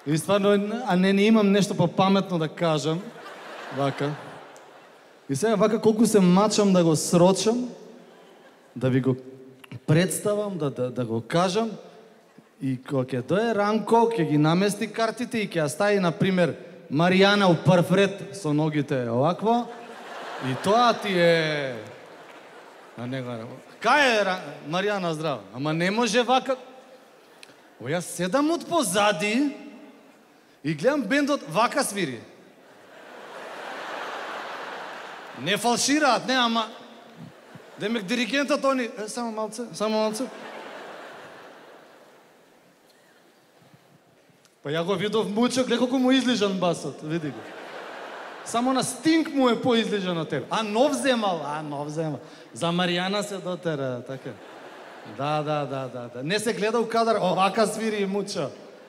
И стварно, а не имам нешто попаметно да кажам. Вака. И сега вака колку се мачам да го срочам, да ви го представам, да го кажам. И кога ќе дое Ранко, ќе ги намести картите и ќе ја стави, например, Маријана у прв ред со ногите овакво. И тоа ти е... А не го... Кај е Маријана, здраво? Ама не може вака... О, јас седам од позади и гледам бендот вака свири. Не фалшираат, не, ама... Демек диригентот они... Само малце, само малце. Па ја го видов Мучо, гледа колку му излижан басот, види го. Само на Стинг му е поизлижан од тебе. А нов земал. За Маријана се дотера, така. Да. Не се гледа у кадар, овака свири и Мучо.